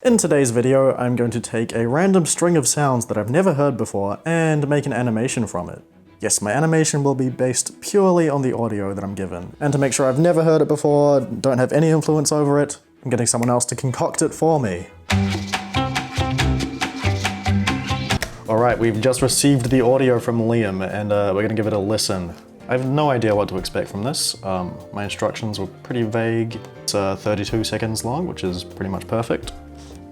In today's video, I'm going to take a random string of sounds that I've never heard before and make an animation from it. Yes, my animation will be based purely on the audio that I'm given. And to make sure I've never heard it before, don't have any influence over it, I'm getting someone else to concoct it for me. Alright, we've just received the audio from Liam, and we're gonna give it a listen. I have no idea what to expect from this. My instructions were pretty vague. It's 32 seconds long, which is pretty much perfect.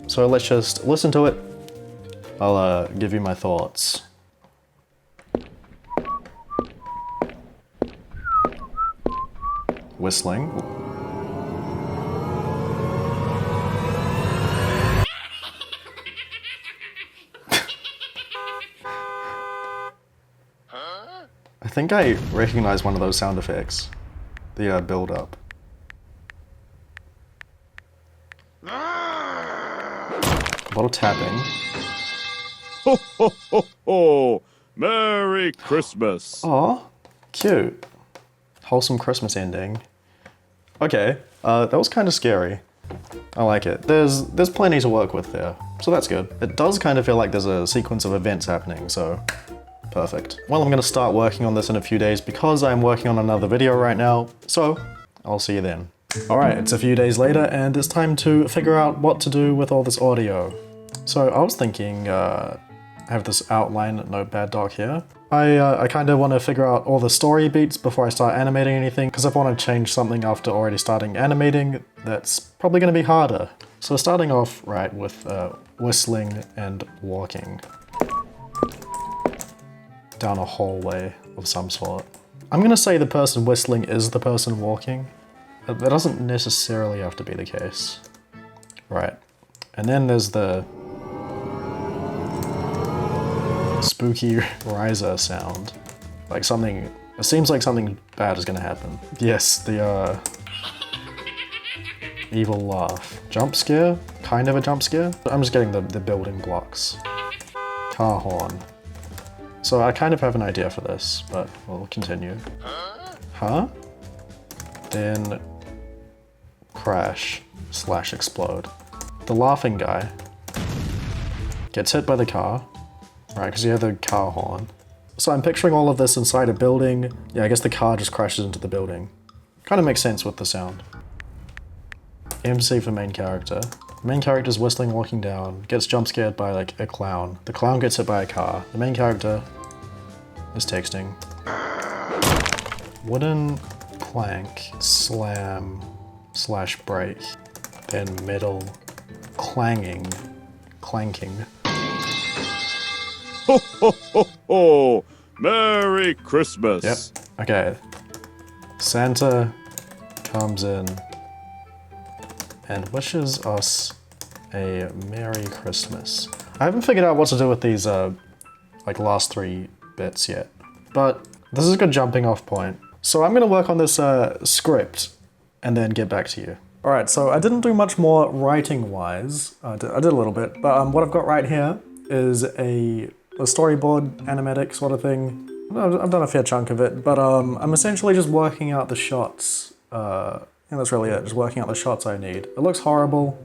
So let's just listen to it. I'll give you my thoughts. Whistling. I think I recognize one of those sound effects. The build-up. A lot of tapping. Ho, ho, ho, ho! Merry Christmas! Aw, cute. Wholesome Christmas ending. Okay, that was kind of scary. I like it. There's plenty to work with there, so that's good. It does kind of feel like there's a sequence of events happening, so perfect. Well, I'm gonna start working on this in a few days because I'm working on another video right now, so I'll see you then. Alright, it's a few days later and it's time to figure out what to do with all this audio. So I was thinking, I have this outline notepad doc here. I kind of want to figure out all the story beats before I start animating anything, because if I want to change something after already starting animating, that's probably going to be harder. So starting off right with whistling and walking down a hallway of some sort. I'm going to say the person whistling is the person walking. That doesn't necessarily have to be the case. Right. And then there's the spooky riser sound. Like something, it seems like something bad is gonna happen. Yes, the evil laugh. Jump scare? Kind of a jump scare? I'm just getting the building blocks. Car horn. So I kind of have an idea for this, but we'll continue. Huh? Then crash / explode. The laughing guy gets hit by the car. Right, because you have the car horn. So I'm picturing all of this inside a building. Yeah, I guess the car just crashes into the building. Kind of makes sense with the sound. MC for main character. The main character's whistling walking down, gets jump scared by like a clown. The clown gets hit by a car. The main character is texting. Wooden plank, slam / break. Then metal clanking. Ho, ho, ho, ho! Merry Christmas! Yep. Okay. Santa comes in and wishes us a Merry Christmas. I haven't figured out what to do with these like last 3 bits yet, but this is a good jumping off point. So I'm gonna work on this script and then get back to you. Alright, so I didn't do much more writing wise. I did a little bit, but what I've got right here is a storyboard, animatic sort of thing. I've done a fair chunk of it, but I'm essentially just working out the shots. And that's really it, just working out the shots I need. It looks horrible,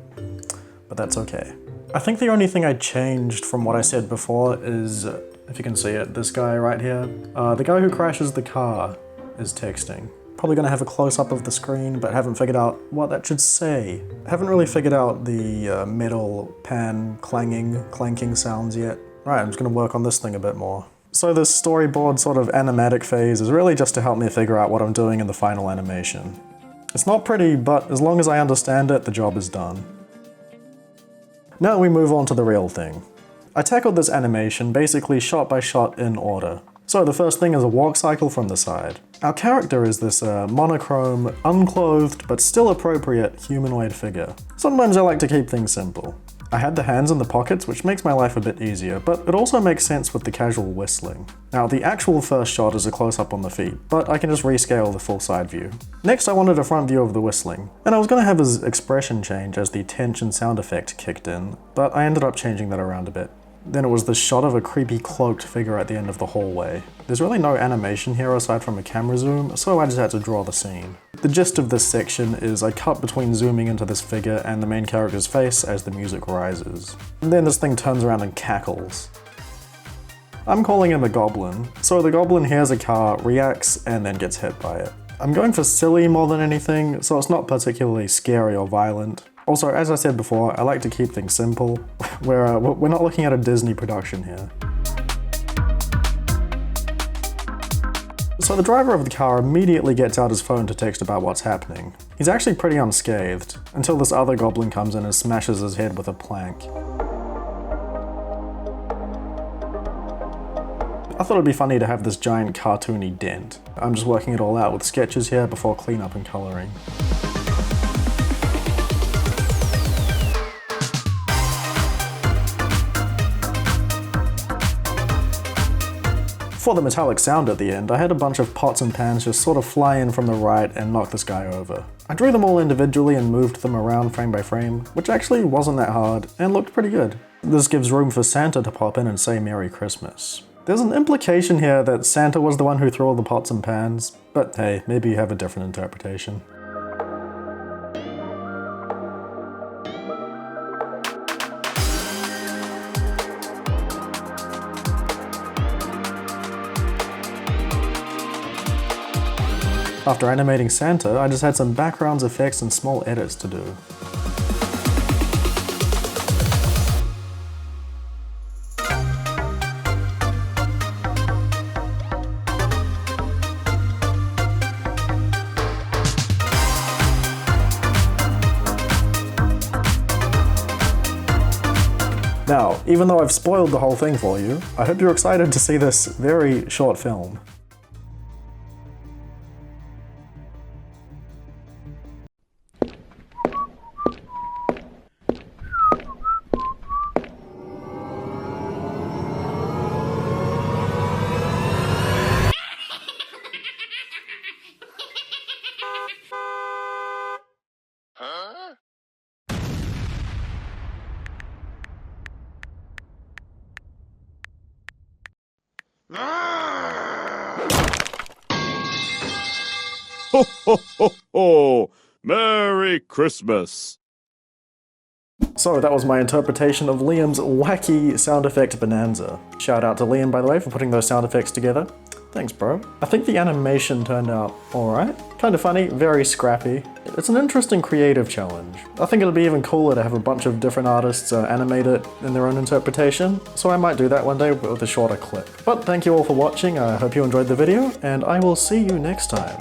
but that's okay. I think the only thing I changed from what I said before is, if you can see it, this guy right here. The guy who crashes the car is texting. Probably gonna have a close-up of the screen, but haven't figured out what that should say. Haven't really figured out the metal pan clanking sounds yet. Right, I'm just gonna work on this thing a bit more. So this storyboard sort of animatic phase is really just to help me figure out what I'm doing in the final animation. It's not pretty, but as long as I understand it, the job is done. Now we move on to the real thing. I tackled this animation basically shot by shot in order. So the first thing is a walk cycle from the side. Our character is this monochrome, unclothed, but still appropriate humanoid figure. Sometimes I like to keep things simple. I had the hands in the pockets, which makes my life a bit easier, but it also makes sense with the casual whistling. Now, the actual first shot is a close-up on the feet, but I can just rescale the full side view. Next, I wanted a front view of the whistling, and I was gonna have his expression change as the tension sound effect kicked in, but I ended up changing that around a bit. Then it was the shot of a creepy cloaked figure at the end of the hallway. There's really no animation here aside from a camera zoom, so I just had to draw the scene. The gist of this section is I cut between zooming into this figure and the main character's face as the music rises. And then this thing turns around and cackles. I'm calling him a goblin. So the goblin hears a car, reacts, and then gets hit by it. I'm going for silly more than anything, so it's not particularly scary or violent. Also, as I said before, I like to keep things simple. We're not looking at a Disney production here. So the driver of the car immediately gets out his phone to text about what's happening. He's actually pretty unscathed, until this other goblin comes in and smashes his head with a plank. I thought it'd be funny to have this giant cartoony dent. I'm just working it all out with sketches here before cleanup and colouring. For the metallic sound at the end, I had a bunch of pots and pans just sort of fly in from the right and knock this guy over. I drew them all individually and moved them around frame by frame, which actually wasn't that hard and looked pretty good. This gives room for Santa to pop in and say Merry Christmas. There's an implication here that Santa was the one who threw all the pots and pans, but hey, maybe you have a different interpretation. After animating Santa, I just had some backgrounds, effects, and small edits to do. Now, even though I've spoiled the whole thing for you, I hope you're excited to see this very short film. Ho, ho, ho, ho! Merry Christmas! So that was my interpretation of Liam's wacky sound effect bonanza. Shout out to Liam, by the way, for putting those sound effects together. Thanks, bro. I think the animation turned out alright. Kind of funny, very scrappy. It's an interesting creative challenge. I think it'll be even cooler to have a bunch of different artists animate it in their own interpretation, so I might do that one day with a shorter clip. But thank you all for watching, I hope you enjoyed the video, and I will see you next time.